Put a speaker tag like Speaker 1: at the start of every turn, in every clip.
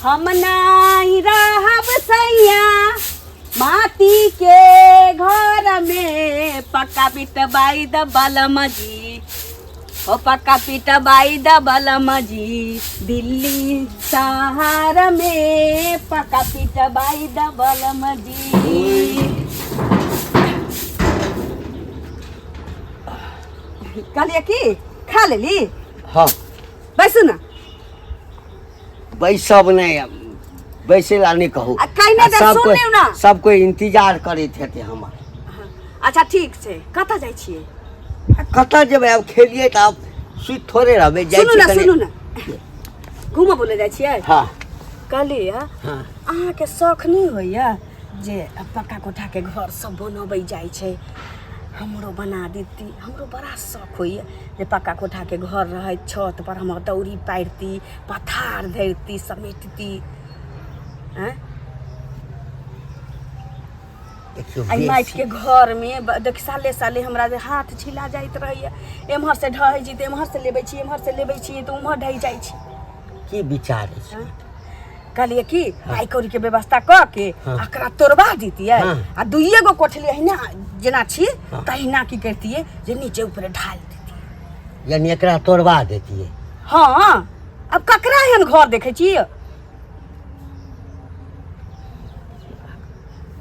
Speaker 1: हम नाही रहब सैया माटी के घर में पक्का पिटबाई द बलम जी ओ पक्का पिटबाई द बलम जी दिल्ली शहर में पक्का पिटबाई द बलम जी। कहलिए की खा लेली?
Speaker 2: हाँ
Speaker 1: बैसू ना।
Speaker 2: बैसब नहीं बैसे ला नहीं कहू सब कोई इंतजार करैत हेतै हमर।
Speaker 1: अच्छा ठीक छै कतऽ जाइ छियै?
Speaker 2: कतऽ जेबै अब खेलिए त अब सुइत थोड़े रहबै जाइ छी।
Speaker 1: सुनू ना घूमऽ बोले जाइ छियै?
Speaker 2: हाँ
Speaker 1: कहलिए
Speaker 2: हाँ
Speaker 1: अहाँ के शौक नहीं होइया जे पक्का कोठा के घर सब बनबै जाइ छै? हमरो बना देती। हमरो बड़ा शौक होइए जे पक्का कोठा के घर रहे छत पर हम दौरी पारती पथार धरती समेटती। आई माटि के घर में देख साले साले हमरा जे हाथ छिला जाइत रहैया एम्हर से ढह छी त एम्हर से लेबै छी एम्हर से लेबै छी त उम्हर ढहि जाइ छी।
Speaker 2: की विचार छै?
Speaker 1: कहलिए कि पाई कौड़ी के व्यवस्था क के एकरा तोड़वा दीतिए आ दुइये गो कोठली अहिना जेना छी तहिना की करतिए जे नीचे ऊपर ढाल देतिए।
Speaker 2: यानी एकरा तोड़वा देतिए?
Speaker 1: हाँ अब ककरा एहन घर देखे छी?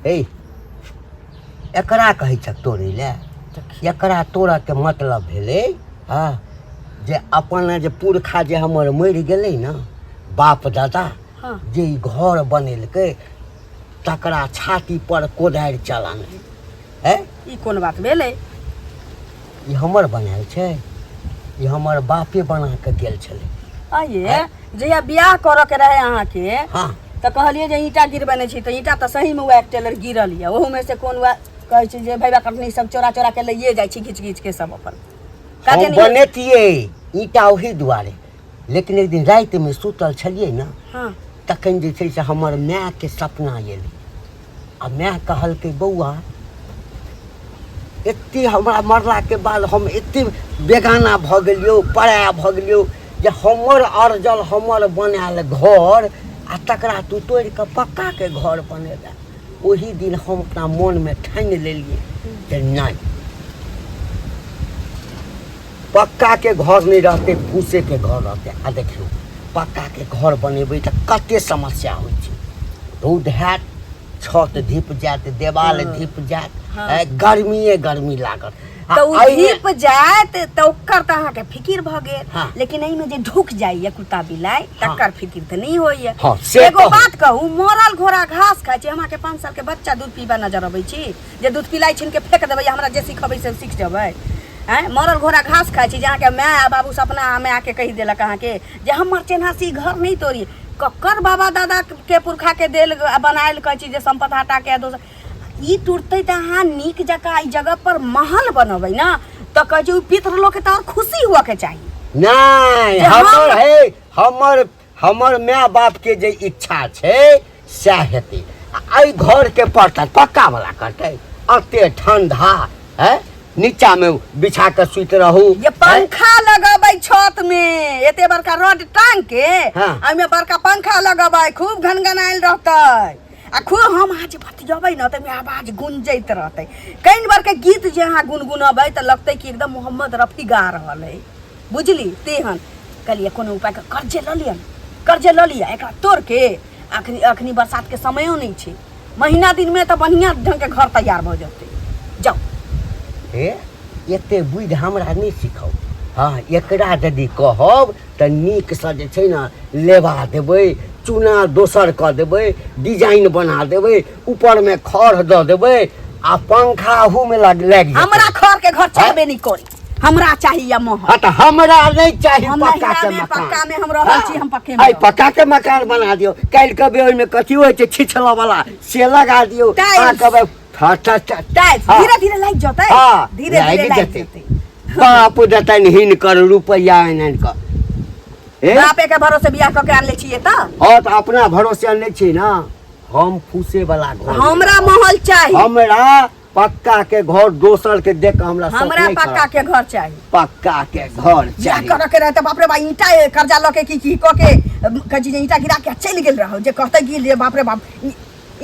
Speaker 2: ए एकरा कहै छ तोड़ै ले? एकरा तोड़ा के मतलब भेलै हाँ जे अपन जे पुरखा जे हमर मरि गेलै ना बाप दादा जे घर बनेलकै तकरा छाती पर कोदारि चलाने है।
Speaker 1: ई कोन बात भेलै?
Speaker 2: ई हमर बनायल छै? ई हमर बापे बना के गेल छलै।
Speaker 1: आइए जहिया बियाह करऽ के रहे अहाँ के
Speaker 2: हाँ
Speaker 1: त कहलिए जे ईटा गिरबने छी त ईटा त सही में एक टेलर गिरल ये ओहू में से कोन कहै छी जे भैया कटनी सब चोरा चोरा के लइए जाइ छी घिच घिच के सब अपन
Speaker 2: हम बनेतिए ईटा ओही दुआरे। लेकिन एक दिन रात में सुतल छलिए ना तखन जे छै से हमर माय के सपना एलै आ माय कहलकै बौआ एते हमरा मरला के बाद हम एते बेगाना भ गेलियो पराया भ गेलियो जे हमर अर्जल हमर बनायल घर आ तकरा तू तोड़ के पक्का के घर बनेला। वही दिन हम अपना मन में ठानि लेलिए जे नहीं पक्का के घर नहीं रहते फूसे के घर रहते। आ देखियो पक्का के घर बनेबै त कते समस्या होइ छै। रौद हैत छत धीप जात देवाल धीप जात गर्मी लागत
Speaker 1: तो धीप जात तो ओकर त अहाँ के फिकिर भ गेल। लेकिन एहि में जे ढुक जाइए कुत्ता बिलाई तकर फिकिर त नहीं होइए। एगो बात कहू मरल घोड़ा घास खाइ छै हमरा के 5 साल के बच्चा दूध पीबा नजर अबै छी जे दूध पिलाई छिन के फेंक देबै हमरा जे सिखबै से सीख जेबै? मरल घोड़ा घास खाइ छी जहाँ के माय बाबू सपना में आके कही देलक अहाँ के जे हमर चेन्हासी घर नहीं तोड़ी ककर बाबा दादा के पुरखा के देल बनायल कहै छी जे संपत्ति हटा के दोसर ई टूटते त अहाँ नीक जगह ई जगह पर महल बनबै ना त कहै छी पितर लोग के त और खुशी हुआ के चाहिए।
Speaker 2: नहीं हमर है हमर माय बाप के जे इच्छा छै सएह हेतै। आई घर के पड़ता पक्का वाला करतै? अते ठंडा है नीचा में बिछा के सुत रहू
Speaker 1: ये पंखा लगबै छत में एते बड़का रड टांग के आई में बड़का पंखा लगबै खूब घनघनाइल रहतै आ खूब हम आज बतियबै न त में आवाज गूंजैत रहतै। कई बार के गीत जे अहाँ गुनगुनबै त लगतै कि एकदम मोहम्मद रफी गा रहल है बुझली तेहन। कहलिए कोनो उपाय कर्जे ल लिया एकरा तोड़ के अखनी बरसात के समयो नहीं छै महीना दिन में त बढ़िया ढंग के घर तैयार भ जतै। जाओ
Speaker 2: एते बुद्धि हमरा नहीं सिखाओ। हाँ एकरा यदि कहब त नीक से जे छै ना लेबा देबै चूना दोसर क देबै डिजाइन बना देबै ऊपर में खड़ द देबै आ पंखा हु में लग
Speaker 1: हमरा खड़ के घर चाहबे नहीं करी हमरा चाहिए महल।
Speaker 2: त हमरा नहीं चाहिए पक्का के मकान।
Speaker 1: पक्का में हम रहल छी हम पक्के में।
Speaker 2: आई पक्का के मकान बना दियो काल कबे ओइ में कथि होय छै छिछला वाला से लगा दियो आ कबे
Speaker 1: धीरे धीरे लाग जतै धीरे धीरे लाग जतै।
Speaker 2: बाप देतन हिन कर रुपया आनन का
Speaker 1: बापे के भरोसे बियाह क के आन ले छिए त?
Speaker 2: हां त अपना भरोसे आन ले छी ना हम फूसे वाला घर
Speaker 1: हमरा महल चाहिए।
Speaker 2: हमरा पक्का के घर दोसर के देख हमरा
Speaker 1: पक्का के घर चाहिए।
Speaker 2: पक्का के घर चाहिए
Speaker 1: करे के रहते बाप रे बा ईटा कर्जा ल के की क के कजी ईटा गिरा के चल गेल रहो जे कहते कि रे बाप रे बाप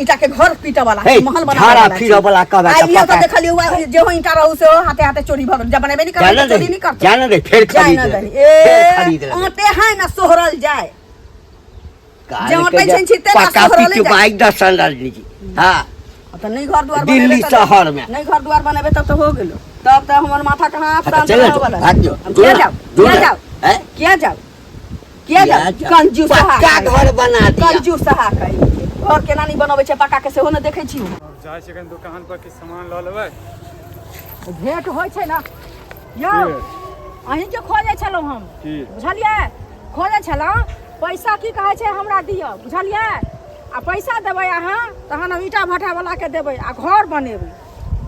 Speaker 1: ईटा के घर पीटा वाला महल बना
Speaker 2: झाड़ा फिर वाला कहबा
Speaker 1: आइलियो तो देखलियो जे हो ईटा रहू से हाथे हाथे चोरी भ गेल जब बनेबे नहीं कर चोरी नहीं करता
Speaker 2: जाने दे फिर खरीद
Speaker 1: ए आटे है ना सोहरल जाए जे आटे छन छिते ना सोहरल जाए
Speaker 2: बाइक 10 साल लीजिए हां
Speaker 1: तो नहीं घर द्वार
Speaker 2: दिल्ली शहर में
Speaker 1: नहीं घर द्वार बनेबे तब तो हो गेलो तब तो हमर माथा कहां प्रांत वाला
Speaker 2: भाग जाओ
Speaker 1: क्या जाओ क्या जाओ क्या जाओ कंजूस
Speaker 2: पक्का घर बना दिया
Speaker 1: कंजूस सहा कही घर केना नहीं बनबै छै पक्का के सेहो न देखै छी
Speaker 3: जाय छै कन दुकान पर कि सामान ल लेबै
Speaker 1: भेंट होय छै ना यौ अहीं के खोजै छलौ हम बुझलियै खोजै छलौ पैसा की कहै छै हमरा दियौ बुझलियै आ पैसा देबै अहाँ तहन हम ईटा भट्ठा वाला के देबै आ घर बनेबै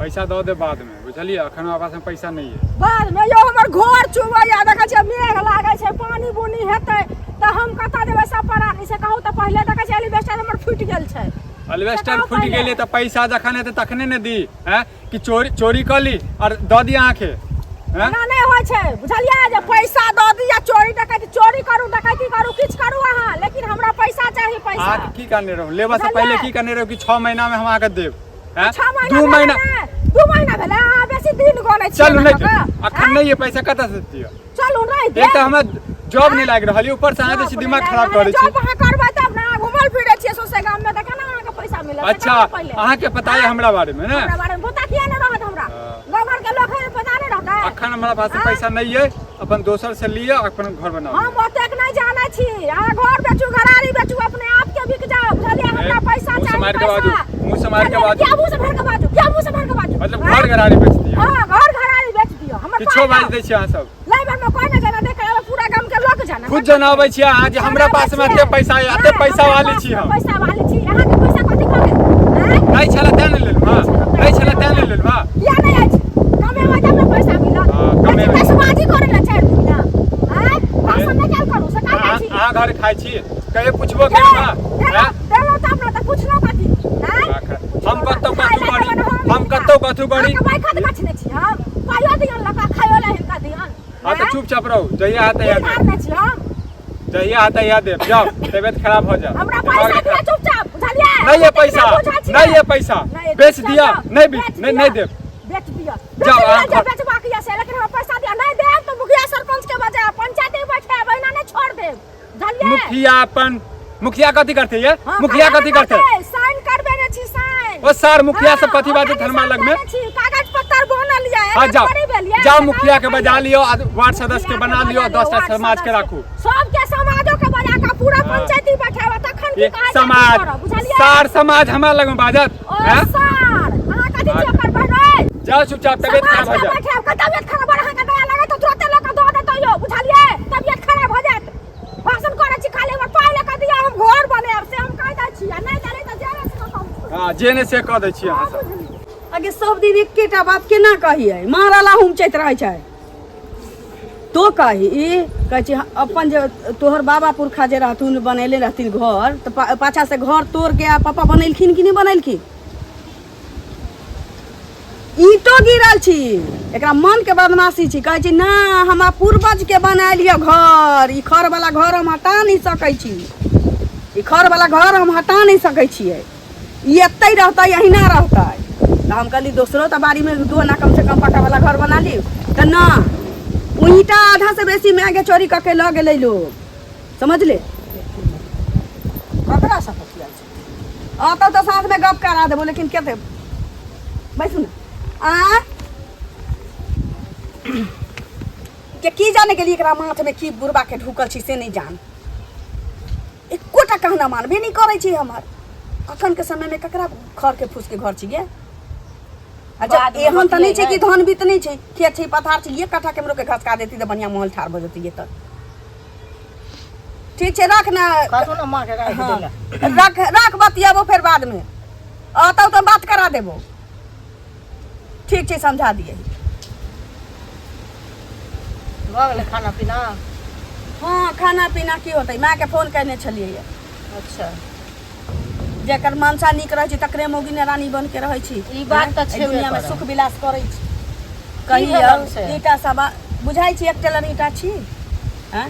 Speaker 3: पैसा दऽ दे बाद में बुझलियै अखन हमरा पास में पैसा नहीं है
Speaker 1: बाद में यौ हमर घर चुबैया देखै छै मेघ लागै छै पानी बुनी हेतै त हम कता देबै सब परानी से कहू त पहिले देखै छै एलिवेस्टर हमर फुटि गेल छै
Speaker 3: एलिवेस्टर फुटि गेलै त पैसा जखन हेतै तखने ने दी हैं कि चोरी कली और दऽ दी अहाँ के
Speaker 1: ना नहीं होय छै बुझलियै जे पैसा दऽ दी या चोरी करू डकैती करू किछ करू अहाँ लेकिन हमरा पैसा चाही पैसा
Speaker 3: अहाँ की करने रहू लेबा से पहले की करने रहू कि 6 महीना में हम अहाँ के देब हैं
Speaker 1: 2 महीना भेलै अहाँ बेसी दिन गनै छी
Speaker 3: चलू नहीं अखन नहीं है पैसा कतऽ से दियौ
Speaker 1: चलू नहीं
Speaker 3: एक त हमरा जॉब नहीं लाग रहल ऊपर से अहाँ जे दिमाग खराब करै छी
Speaker 1: जॉब अहाँ करबै तब ना घुमल फिरै छियै सोसे गाम में त केना अहाँ के पैसा मिलत
Speaker 3: अच्छा अहाँ के पता है हमरा बारे में ना
Speaker 1: हमरा बारे में पता किया नहीं रहत हमरा गाँव घर के लोग है पता नहीं रहता
Speaker 3: अखन हमरा पास पैसा नहीं है अपन दोसर से लिए अपन घर बनाओ
Speaker 1: हम ओतेक नहीं जानै छी अहाँ घर बेचू घरारी बेचू अपने आप के बिक जाओ बुझलियै हमरा पैसा चाहिए
Speaker 3: मुंह से मार के बाजू
Speaker 1: क्या मुंह से भर के बाजू क्या मुंह से भर के बाजू
Speaker 3: मतलब घर घरारी बेच दियो
Speaker 1: हां घर घरारी बेच दियो हमर
Speaker 3: किछो बाज दै छी अहाँ सब
Speaker 1: लाइबर में कोई नहीं जाना देखे पूरा गांव के लोग जाना
Speaker 3: खुद जनाबै छी अहाँ जे हमरा पास में एते पैसा है एते पैसा वाली छी हम
Speaker 1: पैसा वाली छी अहाँ के पैसा कथि कहबै हैं
Speaker 3: नहीं छला तै नहीं लेलु हां नहीं छला तै नहीं लेलु हां
Speaker 1: या नहीं अछि कमे में जब पैसा मिलत कमे में समाजी करे ला चाहि दिन ना हैं भाषण में क्या करू से का छी
Speaker 3: अहाँ घर खाइ छी कहे पुछबो के ना हैं
Speaker 1: देलो त अपना त पुछलो कथि हैं
Speaker 3: हम कतौ कथु गड़ी
Speaker 1: भाई खत गछने छी हम पायो दियन लका खायो ला हिनका दियन
Speaker 3: हां तो चुपचाप रहू जहिया आता याद
Speaker 1: नहीं छी हम
Speaker 3: जहिया आता याद दे जाओ तबियत खराब हो जा
Speaker 1: हमरा पैसा दिया चुपचाप बुझलिए
Speaker 3: नहीं है पैसा नहीं है पैसा बेच दिया नहीं दे
Speaker 1: बेच दिया
Speaker 3: जाओ
Speaker 1: जब बेचबा किया से लेकिन हम पैसा दिया नहीं देब तो मुखिया सरपंच के बजाय पंचायत में बैठे बहिना नहीं छोड़ देब बुझलिए
Speaker 3: मुखिया कथी करते ये मुखिया कथी करते
Speaker 1: साइन करबे ने छी साइन
Speaker 3: ओ सर मुखिया से कथी बात धर्मा लग में
Speaker 1: कागज पत्तर बनल लिया
Speaker 3: हां जाओ मुखिया के बजा लियो वार्ड सदस्य के बना लियो 10टा समाज के राखू
Speaker 1: सब के समाजों के बजा का पूरा पंचायती बैठावा तखन की काज
Speaker 3: समाज सार समाज हमरा लग में बाजत
Speaker 1: हैं सर अहाँ कथी चक्कर बढ़ै
Speaker 3: जाओ चुपचाप तबियत खराब हो जा
Speaker 1: तबियत खराब अहाँ के दया लगे तो तुरंत लोग दो देतो यो बुझलिए तबियत खराब हो जात भाषण करे छी खाली हमर पाइ लेके दिया हम घर बनेब से हम कह दै छी आ नहीं जाने त जेने से कहू
Speaker 3: हां जेने से कह दै छी अहाँ सब
Speaker 1: आगे सब दिन एकेटा बात केना कहिए मारला हुमचैत रहै छै तो कही कहै छी अपन जे तोहर बाबा पुरखा जे रहथुन बनेले रहथिन घर तो पाछा से घर तोड़ के आ पापा बनेलखिन कि नहीं बनेलखिन ईटो गिरल छी एकरा मन के बदमाशी छी कहै छी ना हमरा पूर्वज के बनालियो घर ई खर वाला घर हम हटा नहीं सकै छी ई खर वाला घर हम हटा नहीं सकै छियै ई एतै रहतै अहिना रहतै तो हम कहली दोसरो तो बाड़ी में दो ना कम से कम पक्का वाला घर बना ली तो ना ईटा आधा से बेसी में आगे चोरी करके ल गेलै लोग समझ ले ककरा सब आता तो साथ में गप करा देबो लेकिन के बैसू ना की जाने के लिए एकरा माथ में की बुरबा के ढुकल छी से नहीं जान एकोटा कहना मानबे नहीं करे छी हमर अखन के समय में ककरा खर के फूस के घर छिए अच्छा एहन त नहीं छै कि धन बीत नहीं छै खेत छै पथार छै 1 कट्ठा केमरो के घसका देती त बढ़िया महल ठाड़ भ जतिए त ठीक छै रख ना
Speaker 4: काटू ना मां के
Speaker 1: रख बतियाबो फिर बाद में आता तो बात करा देबो ठीक छै समझा दिए
Speaker 4: भगले खाना पीना
Speaker 1: हाँ खाना पीना की होतै माँ के फोन करने छलिए
Speaker 4: अच्छा
Speaker 1: जेकर मनसा निक रहै छी तकरे मोगिने रानी बन के रहै छी
Speaker 4: ई बात त छै
Speaker 1: दुनिया में सुख विलास करै छी कहियो ईटा सब बुझाइ छी एक टेलर ईटा छी हैं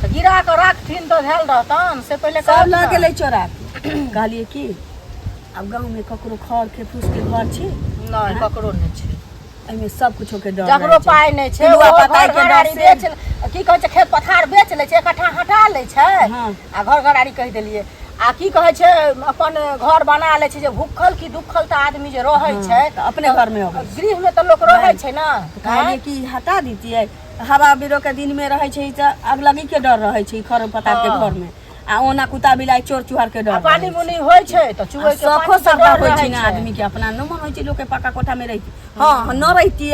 Speaker 4: तो गिरा के राखथिन तो धेल रहतन से पहले
Speaker 1: सब
Speaker 4: कहत
Speaker 1: लऽ
Speaker 4: ना।
Speaker 1: गेलै चोरा के। कहलिए की अब गांव में ककरो खर के फूस के घर छी
Speaker 4: नहीं ककरो नहीं छै
Speaker 1: एमे सब कुछो के डर
Speaker 4: जकरो
Speaker 1: रहै छै।
Speaker 4: पाइ नहि छै
Speaker 1: पिलुआ
Speaker 4: ओ
Speaker 1: पताइ
Speaker 4: घर
Speaker 1: के डर
Speaker 4: घराड़ी
Speaker 1: से
Speaker 4: बेच की कहै छै खेत पथार बेच लै छै इकट्ठा हटा लै छै
Speaker 1: हाँ।
Speaker 4: आ घर घराड़ी कहि देलियै आ की कहै छै अपन घर बना लै छै जे भूखल की दुखल तऽ आदमी जे रहै छै
Speaker 1: तऽ अपने घर में अबै
Speaker 4: गृह में तऽ लोक रहै छै ना
Speaker 1: कहलिए कि हटा दीजिए हवा बिरो के दिन में रहे छै त अगलगी के डर रहे छै खर पतार के घर में आ ओना कुत्ता बिलाई चोर चुहार के
Speaker 4: आ
Speaker 1: डर
Speaker 4: पानी मुनी होइ छै तऽ चुहै के
Speaker 1: सखो
Speaker 4: पानी
Speaker 1: सब
Speaker 4: डर
Speaker 1: होइ
Speaker 4: रहै
Speaker 1: छै ना
Speaker 4: छै।
Speaker 1: आदमी के अपना न मन होइ छै लोग के पक्का कोठा में रही हां न रहिती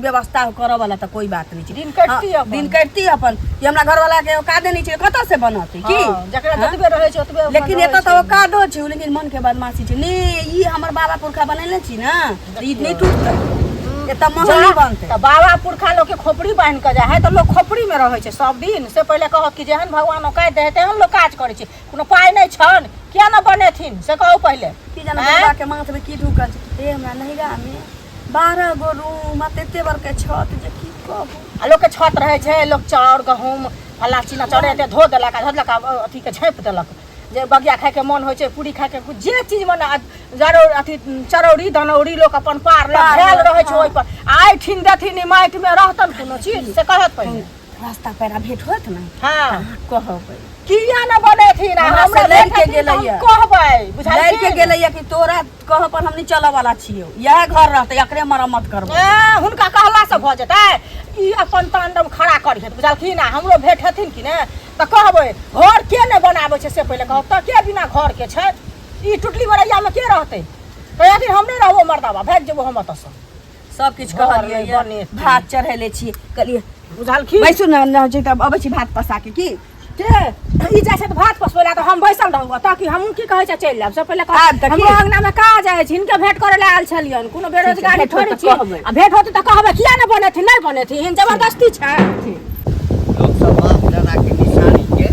Speaker 1: व्यवस्था करऽ वाला त कोई बात नहीं छै
Speaker 4: दिन कटती
Speaker 1: हाँ,
Speaker 4: अपन।
Speaker 1: दिन कटती अपन कि हमरा घर वाला के कादे नहीं छै कतऽ से बनते की
Speaker 4: हाँ, जकरा
Speaker 1: हाँ?
Speaker 4: जतबे रहै छै ओतबे अपन
Speaker 1: लेकिन
Speaker 4: रहै
Speaker 1: एतऽ
Speaker 4: छै।
Speaker 1: तो कादो छै लेकिन मन के बदमाशी छै ने ई हमर बाबा पुरखा बनेले छी ना ई नहीं टूटतै एतऽ महल बनतै
Speaker 4: तऽ बाबा पुरखा लोग के खोपड़ी बांध के जाय है तऽ लोग खोपड़ी में रहै छै सब दिन से पहिले कहत कि जेहन भगवान औकात दे तेहन लोग काज करै छै कोनो पाइ नहि छन किया न बनेथिन से कहू पहिले
Speaker 1: की जाने
Speaker 4: आँय?
Speaker 1: बाबा के माथ में की ढुकल छै ए हमरा नहिरा में 12 गो रूम आ एते बड़ के छत जे की कहू
Speaker 4: आ लोग के छत रहे छै लोग चाउर गहूम फल्ला चीना चढ़े एते धो देलक आ धोलक आ अथी के झाँपि देलक जे बगिया खाय के मन होइ छै पूरी खाय के जे चीज मने जरौरी अथी चरौरी दनौरी लोग अपन पार भेल रहे छै ओहि पर आइ ठिन देथिन माटि में रहतन कोनो चीज से कहत पहिले
Speaker 1: रास्ता पैरा भेंट होत ना
Speaker 4: हाँ
Speaker 1: कहबै
Speaker 4: किया न बनेथिन आ
Speaker 1: हमरा से
Speaker 4: हमरा
Speaker 1: लड़ि के
Speaker 4: के
Speaker 1: गेलैया।
Speaker 4: कहबै
Speaker 1: लड़
Speaker 4: बुझाइ
Speaker 1: के गेलैया कि तोरा कह पर हम नहीं चलऽ वाला छियो यह घर रहते एकरे मरम्मत करबो
Speaker 4: हुनका कहला से भऽ जेतै ई अपन तांडव खड़ा करी बुझलखिन आ हमरो भेंट हेथिन कि ने तऽ कहबै घर के नहि बनाबै छै से पहिले कहब तऽ के बिना घर के छै ई टुटली मरैया में के रहतै कहथिन हम नहि रहबो मर्दाबा भागि जेबो हम एतऽ से
Speaker 1: सब किछ
Speaker 4: घर
Speaker 1: कहलिए
Speaker 4: में बने
Speaker 1: भात चढ़ेले छी कहलिए
Speaker 4: बुझलखिन
Speaker 1: बैसु न जे तब अबै छी भात पसा के की
Speaker 4: के ई जाइ छै तऽ भात पसबै तऽ हम बैसल रहू ताकि हम की कहै छै चलि जायब से पहिले
Speaker 1: आब तऽ की?
Speaker 4: हमरो अंगना में काज जाइ छै हिनके भेंट करे ले आयल छलियन कोनो बेरोजगारी
Speaker 1: भेंट होत
Speaker 4: थोड़ी
Speaker 1: तऽ
Speaker 4: छी
Speaker 1: कहबै।
Speaker 4: आ भेंट होत तऽ कहबै किया नहि बनेथिन नहीं बनेथिन जबरदस्ती छै
Speaker 2: लोग सब बाप दादा के निशानी के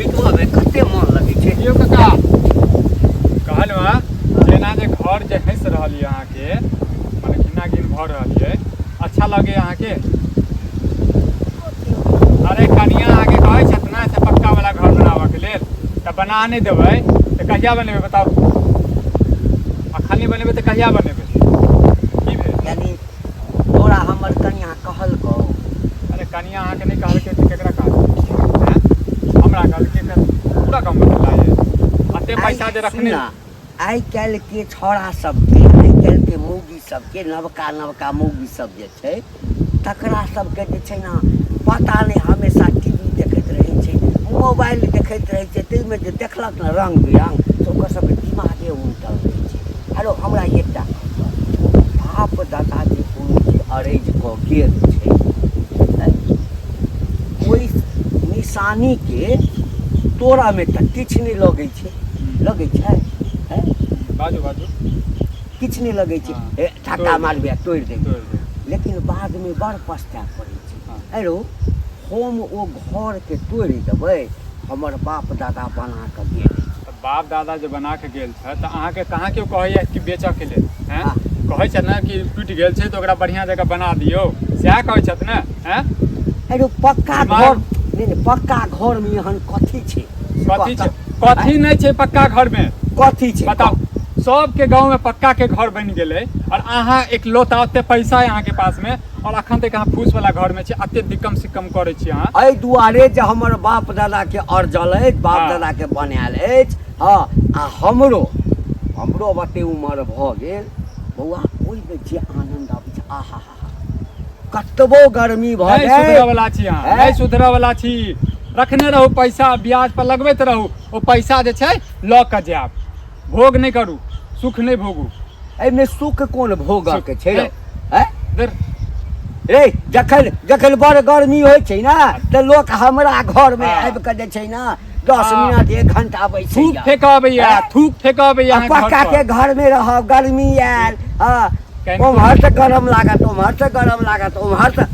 Speaker 2: मिटवा में कते मन लगे छै
Speaker 3: यौ कका कहलहुँ हँ जेना जे घर जे हँसि रहल यऽ अहाँके मने घिना घिन भऽ रहल यऽ अच्छा लगे अहाँके अरे कनिया अहाँके कहै छथि ने से पक्का वाला घर बनाबऽके लेल तऽ बना नहि देबै तऽ कहिया बनेबै बताउ अखन नहि बनेबै तऽ कहिया बनेबै की भेल
Speaker 2: यानी तोरा हमर कनिया कहल को
Speaker 3: अरे कनिया अहाँके नहि कहलकै तऽ केकरा कहलकै हमरा कहलकै तऽ पूरा काम बदला यऽ एते पैसा जे रखने
Speaker 2: आइ काल्हि के छौड़ा सबके आइ काल्हि के मौगी सबके नवका नवका मौगी सब जे छै तकरा सबके जे छै ने पता नहीं हमेशा टीवी देखैत रहै छै मोबाइल देखैत रहै छै ताहिमे जे देखलक ने रंग बिरंग तऽ ओकर सबके दिमागे उल्टल रहै छै हेलो हमरा एकटा बाप दादा जे कोनो चीज अरेंज कऽ गेल छै ओहि निशानी के तोरा में तऽ किछु नहीं लगै छै लगै छै
Speaker 3: बाजू बाजू
Speaker 2: किछु नहीं लगै छै
Speaker 3: हाँ,
Speaker 2: धक्का मारबे तोड़ि देबै
Speaker 3: तोड़ि दे
Speaker 2: लेकिन बाद में बड़ पछताए पड़ै छै
Speaker 3: हाँ।
Speaker 2: अरे हम ओ घर के तोड़ि देबै हमर बाप दादा बना कऽ गेल
Speaker 3: तऽ बाप दादा जे बना के गेल छै तऽ अहाँके कहाँ केओ कहैया कि बेचऽके लेल हैं
Speaker 2: हाँ।
Speaker 3: कहै छथि ने कि टूटि गेल छै तऽ ओकरा बढ़िआँ जगह बना दियौ सएह कहै छथि ने हैं
Speaker 2: अरे पक्का
Speaker 3: दिमाग-
Speaker 2: घर नहीं पक्का घर में एहन कथी छै
Speaker 3: कथी छै कथी नहीं छै पक्का घर में
Speaker 2: कथी छै
Speaker 3: बताउ सबके गांव में पक्का के घर बनि गेलै और अहाँ एकलौता ओते पैसा है अहाँके पास में और अखन तक अहाँ फूस वाला घर में छी एते दिक्कम सिक्कम करै छी अहाँ
Speaker 2: एहि दुआरे जे हमर बाप दादा के अर्जल अछि बाप
Speaker 3: हाँ।
Speaker 2: दादा के बनायल अछि हाँ आ हमरो बते उमर भऽ गेल बौआ ओहिमे जे आनंद आबै छै आहा कतबो गर्मी भऽ
Speaker 3: नहीं
Speaker 2: जाए
Speaker 3: सुधरऽ वाला छी अहाँ नहीं सुधरऽ वाला छी रखने रहू पैसा ब्याज पर लगबैत रहू ओ पैसा जे छै लऽ कऽ जायब भोग नहीं करू सुख नहीं भोगू
Speaker 2: एहिमे सुख कोन भोगऽ के छै
Speaker 3: है।
Speaker 2: हैं
Speaker 3: इधर
Speaker 2: रे जखन बड़ गर्मी होइ छै ने तऽ लोक हमरा घर में
Speaker 3: हाँ।
Speaker 2: आबि कऽ जे छै ने 10
Speaker 3: हाँ।
Speaker 2: मिनट 1 घंटा बैसै
Speaker 3: थूक फेंकबैया थूक फेंकबैया अहाँ
Speaker 2: पक्का
Speaker 3: घर
Speaker 2: के
Speaker 3: पर।
Speaker 2: घर में रहब गर्मी आयल हाँ
Speaker 3: केहन-
Speaker 2: उम्हर से गरम लागत उम्हर से गरम लागत उम्हर से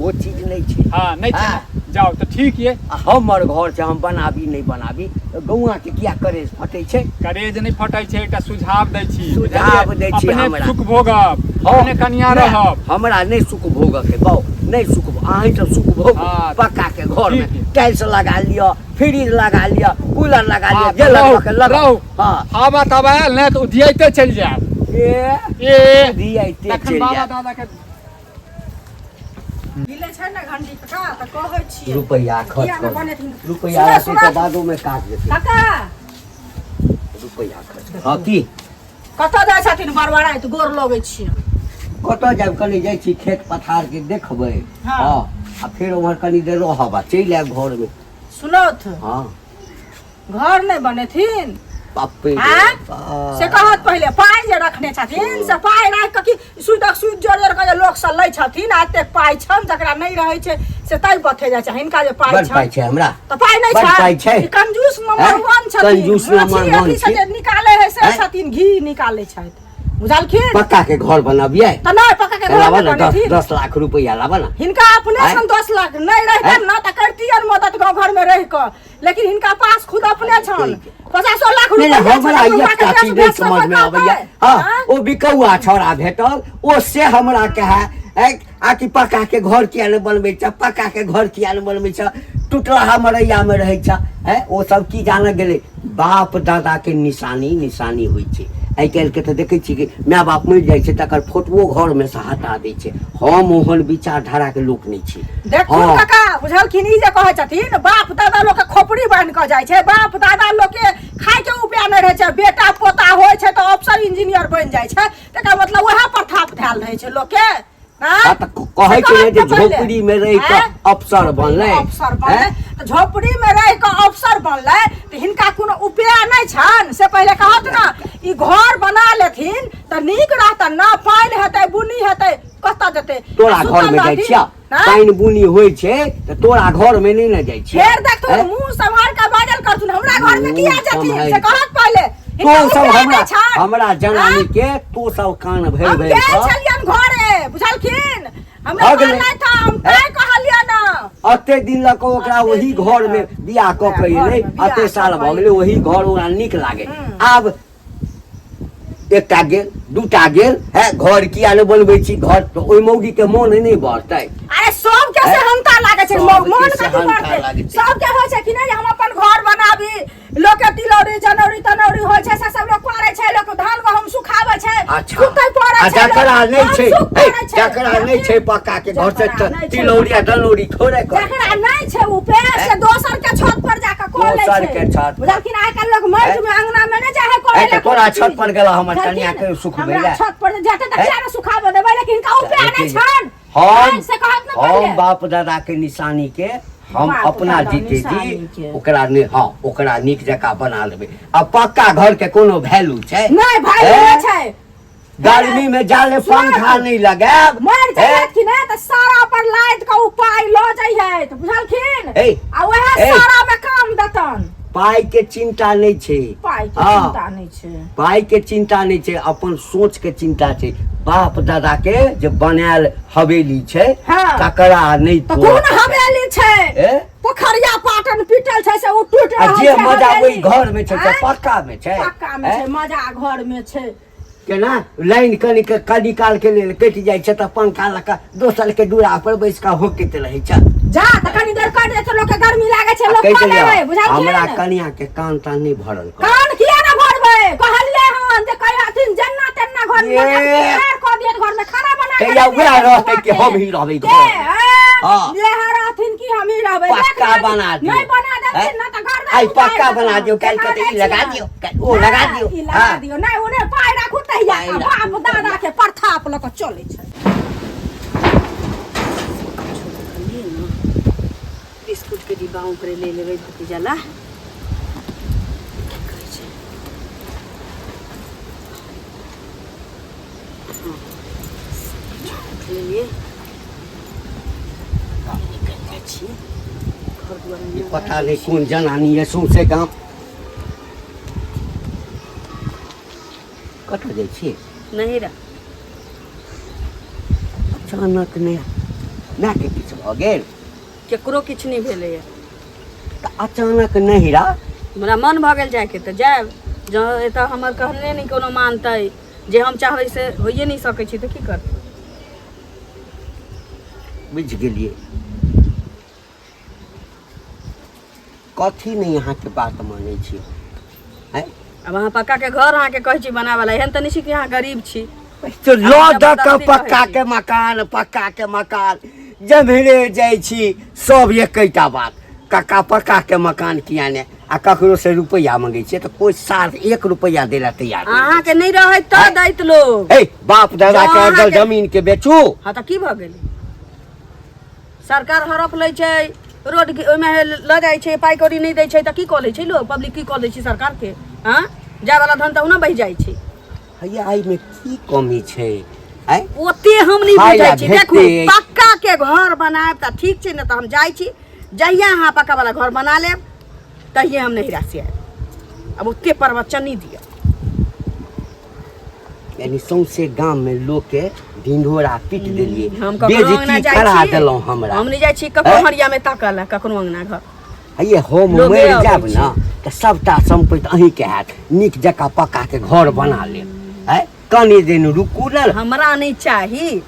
Speaker 2: वो चीज नहीं छै
Speaker 3: हाँ नहीं छै
Speaker 2: हाँ।
Speaker 3: ना। जाओ तो ठीक ये
Speaker 2: हमर घर छै हम बनाबी नहीं बनाबी गौआ के किया करे फटे छै
Speaker 3: करेज नहीं फटै छै एकटा सुझाव दै छी
Speaker 2: सुझाव दै छी
Speaker 3: अपने
Speaker 2: हमरा
Speaker 3: सुख भोगब अपने कनिया रहब
Speaker 2: हमरा नहीं सुख भोग के बाऊ नहीं सुख अहीं सब सुख भोग
Speaker 3: हाँ,
Speaker 2: पक्का के घर
Speaker 3: ठीक
Speaker 2: में टाइल्स लगा लियो फ्रिज लगा लियो कूलर लगा लियो जे
Speaker 3: रहू,
Speaker 2: लगा लगाओ हां
Speaker 3: हवा तब आयल ने तो दियते चल जाब
Speaker 2: ए दियते
Speaker 3: तखन
Speaker 2: चल
Speaker 3: बाबा
Speaker 2: जा
Speaker 3: दादा के
Speaker 4: मिले छै ना घंटी का त कहै छियै
Speaker 2: रुपया खर्च
Speaker 4: किया न
Speaker 2: कर
Speaker 4: बनेथिन?
Speaker 2: रुपया
Speaker 4: सुनो,
Speaker 2: आते
Speaker 4: सुनो।
Speaker 2: तो बादो में काट देते
Speaker 4: काका
Speaker 2: रुपया खर्च हां की
Speaker 4: कतऽ जाइ छथिन बरबड़ा त गोर लगै छियै
Speaker 2: कतऽ जाब कनी जाइ छी खेत पथार के देखबै
Speaker 4: हाँ।
Speaker 2: हां आ फिर उम्हर कनी देर रहब आ चलि आयब घर में
Speaker 4: सुनोथ
Speaker 2: हां
Speaker 4: घर नहीं बनेथिन
Speaker 2: पप्पे
Speaker 4: हाँ? से कहत पहले पाई जे रखने छथिन से पाई राख के कि सुदक सुद जोड़ जोड़ के जे लोग सब लै छथिन आते पाई छन जकरा नहीं रहै छै से तै बथे जाइ छै हिनका जे पाई
Speaker 2: बड़
Speaker 4: छन
Speaker 2: पाई छै हमरा
Speaker 4: त पाई नहीं
Speaker 2: बड़ पाई छै।
Speaker 4: छै ई कंजूस नंबर
Speaker 2: हैं?
Speaker 4: 1 छथिन
Speaker 2: कंजूस नंबर
Speaker 4: अथी
Speaker 2: 1
Speaker 4: से
Speaker 2: छै।
Speaker 4: जे निकाले है से
Speaker 2: हैं?
Speaker 4: छथिन घी निकाले छै बुझलखिन
Speaker 2: पक्का के घर बनबिए
Speaker 4: त नहीं पक्का के घर
Speaker 2: लाबा
Speaker 4: में
Speaker 2: ना
Speaker 4: बनेथिन
Speaker 2: 10 लाख रुपया लाबा ना
Speaker 4: हिनका अपने
Speaker 2: हैं?
Speaker 4: सन 10 लाख नहीं रहतन
Speaker 2: हैं?
Speaker 4: ना त करतियन मदद गांव घर में रह क लेकिन हिनका पास खुद अपने छन 50 लाख
Speaker 2: नहीं
Speaker 4: रुपया
Speaker 2: हमरा
Speaker 4: छन,
Speaker 2: ये
Speaker 4: हुनका के
Speaker 2: काची
Speaker 4: बेच
Speaker 2: नहीं
Speaker 4: बेच
Speaker 2: समझ में
Speaker 4: सकबै
Speaker 2: आबैया
Speaker 4: कहबै?
Speaker 2: हां
Speaker 4: हाँ?
Speaker 2: ओ बिकौआ छोरा भेटल ओ से हमरा कहे आ कि पक्का के घर किया न बनबै छ पक्का के घर किया न बनबै छ टुटला मरैया में रहै छ है ओ सब की जान गेलै बाप दादा के निशानी होइ छै आई काल्हि के तो देखे छी कि माय बाप मरि जाइ छै तकर फोटो घर में से हटा दै छै हम ओहन विचारधारा के लोक नहीं छी
Speaker 4: देखू
Speaker 2: हाँ।
Speaker 4: काका बुझलखिन ई जे कहै छथिन बाप दादा लोग के खोपड़ी बांध के जाइ छै बाप दादा लोग के खाय के उपाय नहीं रहे छै बेटा पोता होय छै तो अफसर इंजीनियर बन जाइ छै तकर मतलब वएह पर थाप धैल रहे छै लोग के
Speaker 2: आ त कहै छै ने जे झोपड़ी में रहि के अफसर बनलै
Speaker 4: अफसर बनलै त झोपड़ी में रह के अफसर बनलै त हिनका कोनो उपाय नहीं छन से पहले कहत ना ई घर बना लेथिन त नीक रहतन ना पानि हेतै बुनी हेतै कतऽ जेतै
Speaker 2: तोरा घर में जाइ छिया पानि बुनी होइ छै त तोरा घर में नहीं न जाइ छिया
Speaker 4: फेर देख तू मुंह संभाल के बाजल करथुन हमरा घर में किया जेथिन से कहत पहले
Speaker 2: तो सब हमरा जनानी के तो सब कान भरि
Speaker 4: हम
Speaker 2: भरि
Speaker 4: गेल छलियन घरे बुझलखिन हमरा
Speaker 2: भऽ
Speaker 4: घर
Speaker 2: गेलै।
Speaker 4: नहीं था हम काय कहलिया ना
Speaker 2: अते दिन लग ओकरा वही घर में बियाह क के एलै अते साल भ गेलै वही घर ओकरा नीक लागे आब एकटा गेल दूटा गेल है घर किया न बनबै छी घर तो ओइ मौगी के मोन नहीं बढ़तै
Speaker 4: अरे सब के सेहनता लागे छै
Speaker 2: सबके
Speaker 4: मन
Speaker 2: सेहनता
Speaker 4: कथि
Speaker 2: लागे
Speaker 4: करते
Speaker 2: छै।
Speaker 4: सब के होय छै कि नहीं हम अपन घर बनाबी लोग के तिलौरी जनौरी तनौरी होय छै से सब लोग करे छै लोग धान गहूम सुखाबै छै
Speaker 2: अच्छा
Speaker 4: सुतै पड़े
Speaker 2: आ
Speaker 4: छै
Speaker 2: जकरा
Speaker 4: लोग,
Speaker 2: नहीं
Speaker 4: हम
Speaker 2: छै
Speaker 4: सुख पड़ै छै।
Speaker 2: जकरा नहीं छै पक्का के घर से
Speaker 4: जकरा नहीं छै।
Speaker 2: तिलौरी दलौरी थोड़े कर
Speaker 4: जकरा नहीं छै उ पे से दोसर के छत पर जाके कर ले
Speaker 2: दोसर
Speaker 4: छै
Speaker 2: के छत पर।
Speaker 4: बुझलखिन आइ काल्हि लोग मर्द में अंगना में नहीं जाए करे
Speaker 2: ए, तो तोरा छत पर गेला हमर कनिया के सुखबै
Speaker 4: हमरा
Speaker 2: ले।
Speaker 4: छत पर जाते त किया न सुखाबे देबै लेकिन का उपाय नहीं छन
Speaker 2: हम
Speaker 4: से कहत न पहिले
Speaker 2: हम बाप दादा के निशानी के हम
Speaker 4: बाप
Speaker 2: अपना
Speaker 4: दादा
Speaker 2: जीते
Speaker 4: निशानी
Speaker 2: जी
Speaker 4: के।
Speaker 2: ओकरा नीक जकाँ बना लेबै आ पक्का घर के कोनो वैल्यू छै
Speaker 4: नहीं भाई
Speaker 2: ए?
Speaker 4: नहीं छै
Speaker 2: गर्मी में जाले पंखा नहीं लगाएब
Speaker 4: मर जायत कि नहीं त सारा पर लाइट का उपाय ल जाइए त बुझलखिन
Speaker 2: ए,
Speaker 4: आ वह
Speaker 2: ए।
Speaker 4: सारा में काम देतन
Speaker 2: पाई के चिंता नहीं छै
Speaker 4: पाई के
Speaker 2: हाँ।
Speaker 4: चिंता नहीं छै
Speaker 2: पाई के चिंता नहीं छै अपन सोच के चिंता छै बाप दादा के जे बनायल हवेली छै
Speaker 4: हाँ।
Speaker 2: तकरा नहीं
Speaker 4: त कोन हवेली छै
Speaker 2: ए?
Speaker 4: पोखरिया पाटन पीटल छै से उ टूट
Speaker 2: आ
Speaker 4: रहल
Speaker 2: जे
Speaker 4: छै
Speaker 2: मजा
Speaker 4: हवेली।
Speaker 2: ओइ घर में छै से
Speaker 4: आँय?
Speaker 2: पक्का में छै
Speaker 4: पक्का में
Speaker 2: ए?
Speaker 4: छै मजा घर में छै
Speaker 2: केना लाइन कनी काल के लेल कटि जाइ छै त पंखा लगा दोसर के दूरा पर बैस के होकैत रहै छै
Speaker 4: जा त कनी देर कट दे त लोग के गर्मी लागे छै लोग
Speaker 2: कहि
Speaker 4: खा
Speaker 2: देलियै,
Speaker 4: लेबै बुझलखिन
Speaker 2: हमरा कनिया के कान तान नहीं भरल कर।
Speaker 4: कान किया न भरबै कहलिए हन जे कहथिन जन्ना तेन्ना घर में
Speaker 2: ये।
Speaker 4: क दियत घर में खाना बना के
Speaker 2: तैया
Speaker 4: रख
Speaker 2: वएह
Speaker 4: दियत
Speaker 2: रहतै
Speaker 4: बौआ
Speaker 2: कि
Speaker 4: के।
Speaker 2: हम ही रहबै घर
Speaker 4: के,
Speaker 2: हाँ।
Speaker 4: हाँ ये रहथिन कि हम ही रहबै
Speaker 2: पक्का बना दियो
Speaker 4: नहीं बना देथिन
Speaker 2: हैं?
Speaker 4: न त घर
Speaker 2: आई पक्का बना दियो काल के लगा दियो ओ लगा दियो
Speaker 4: लगा
Speaker 2: हाँ।
Speaker 4: दियो नहीं उन्हें पाई राखू तहिया
Speaker 2: पाइ
Speaker 4: का
Speaker 2: राखू
Speaker 4: बाप दादा के प्रथाप ल के चलै छै
Speaker 1: बिस्कुट के डिब्बा ऊपर ले लेबै भतीजा ला ले लिए निकल जाइ छियै घर दुआर
Speaker 2: ये पता नहीं कौन जनानी है सौंसे गाँव कतऽ जाइ छियै
Speaker 1: नहीं रा
Speaker 2: अचानक ने माय के किछु भऽ गेल
Speaker 1: केकरो किछु नहीं भेले है।
Speaker 2: तो अचानक नहिरा
Speaker 1: हमरा मन भ गेल जाए के तो जाएब। जहाँ एतऽ हमर कहने नहीं कोनो मानतै, जे हम चाहबै से होइए नहीं सकै छी तो की करतै।
Speaker 2: बुझ गेलिए कथी नहीं यहाँ के बात माने छी हैं।
Speaker 1: अब अहाँ पक्का के घर अहाँ के कहै छी बनावला, एहन तऽ नहीं छी कि अहाँ गरीब छी।
Speaker 2: तो लो
Speaker 1: अहाँ
Speaker 2: द
Speaker 1: जबरदस्ती
Speaker 2: पक्का
Speaker 1: कहै
Speaker 2: के मकान, पक्का के मकान जमहरे जाय छी सब एकैटा बात। कक्का पक्का के मकान किया ने आ ककरो से रुपया मांगे छी तो कोई साथ 1 रुपया देला तैयार नहीं।
Speaker 1: अहाँ के नहीं रहै तऽ दैत लोग।
Speaker 2: ए बाप दादा
Speaker 1: जँ
Speaker 2: के
Speaker 1: अहाँ
Speaker 2: अगर
Speaker 1: के-
Speaker 2: जमीन के बेचू
Speaker 1: हाँ तऽ की भ गेलै। सरकार हड़प लै छै, रोड ओहिमे लऽ जाइ छै, पाइ कौड़ी नहीं दै छै तऽ की कऽ लै छै लोग, पब्लिक की कऽ दै छै सरकार के। हाँ जाय वाला धन तऽ ओना बहि जाइ छै।
Speaker 2: हैया आई में की कमी छै हैं।
Speaker 1: ओते हम नहीं
Speaker 2: खाय
Speaker 1: बुझै
Speaker 2: ला
Speaker 1: छी। देखू
Speaker 2: भेटतै।
Speaker 1: पक्का के घर बनाएब तऽ ठीक छै, न तऽ हम जाइ छी। जहिया अहाँ पक्का वाला घर बना लेब तहिए हम नहीं राशि आएब। अब ओते प्रवचन नहीं दिया।
Speaker 2: यानी सौंसे गांव में लोग के ढिंढोरा पीट देलिए,
Speaker 1: हम ककरो अंगना
Speaker 2: बेइज्जती
Speaker 1: जाइ
Speaker 2: करा
Speaker 1: छी,
Speaker 2: देलौं हमरा।
Speaker 1: हम नहीं जाइ छी ककरो हरिया में ताकल ककरो अंगना घर।
Speaker 2: हैये हम
Speaker 1: लोगे
Speaker 2: मरि
Speaker 1: अबै
Speaker 2: जाब
Speaker 1: छै।
Speaker 2: ना तऽ सबटा सम्पत्ति अहीं के हैत। नीक जकाँ पक्का के घर बना लेब हैं। कनी दिन रुकू न।
Speaker 1: हमरा नहीं चाही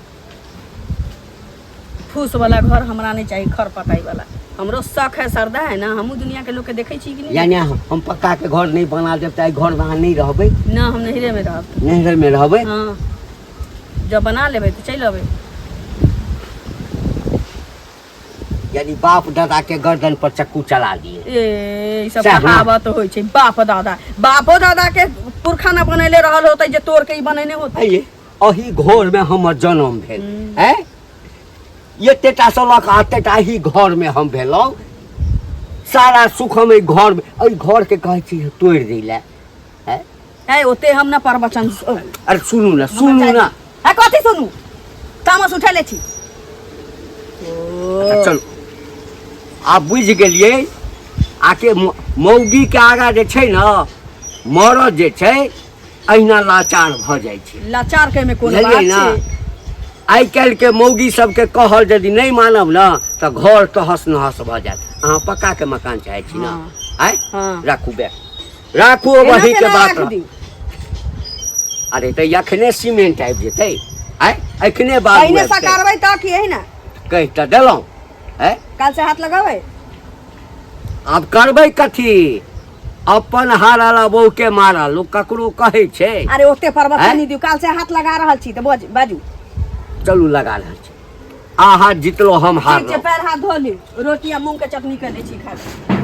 Speaker 1: फूस वाला घर, हमरा नहीं चाही खरपटाई वाला। हमरो शौक है, श्रद्धा है ना, हमहू दुनिया के लोग के देखे छी कि नहीं।
Speaker 2: यानी हम पक्का के घर नहीं बना देब तऽ घर में अहाँ नहीं रहबै,
Speaker 1: ना हम नहिरे में रहब।
Speaker 2: नहर में रहबै।
Speaker 1: हाँ जब बना लेबै तो चल अबै।
Speaker 2: यानी बाप दादा के गर्दन पर चक्कू चला दिए।
Speaker 1: ए ई सब
Speaker 2: सएह ना?
Speaker 1: कहावत होइ छै। बापो दादा के पुरखा न बनैले रहल होतै जे तोड़ के ई बनेने होतै।
Speaker 2: हैये अही घर में हमर जन्म भेल हैं। एतेटा से लऽ कऽ एतेटा ही घर में हम भेलौं। सारा सुख हम एहि घर में, एहि घर के कहै छी तोड़ि दै लए हैं।
Speaker 1: है ओते हम न प्रवचन
Speaker 2: अरे सुनू ना
Speaker 1: है कथी सुनू, तामस उठा ले छी।
Speaker 2: अच्छा, चलू आप बुझ गेलिए। आके मौगी के आगा जे छै न मरद जे छै अहिना लाचार भऽ जाइ छै।
Speaker 1: लाचार के में कोन
Speaker 2: बुझलियै
Speaker 1: बात
Speaker 2: ना।
Speaker 1: छै।
Speaker 2: आइ काल्हि के मौगी सबके कहल यदि नहीं मानब न तऽ घर तहस नहस भऽ जायत। अहाँ पक्का के मकान चाहै छी न।
Speaker 1: हाँ।
Speaker 2: आय
Speaker 1: हाँ।
Speaker 2: राखू बे राखू
Speaker 1: एना
Speaker 2: वही के
Speaker 1: केना
Speaker 2: बात
Speaker 1: राख
Speaker 2: रह।
Speaker 1: दी?
Speaker 2: अरे तऽ अखने सीमेंट आबि जेतै। आय अखने बात
Speaker 1: पहिने सकारबै तऽ की है ना।
Speaker 2: कहि तऽ देलौं है।
Speaker 1: काल से हाथ लगाबै।
Speaker 2: आब करबै कथी, अपन हारला बहू के मारा लोग ककरो कहै छै।
Speaker 1: अरे ओते प्रवचन
Speaker 2: हैं?
Speaker 1: नहीं दियौ, काल से हाथ लगा रहल छी तऽ बाजू।
Speaker 2: चलू लगा रहल छी। अहाँ जीतलो हम
Speaker 1: ठीक छै,
Speaker 2: हारलौं।
Speaker 1: पैर हाथ धो ली, रोटी आ मूंग के चटनी कर लै छी खा।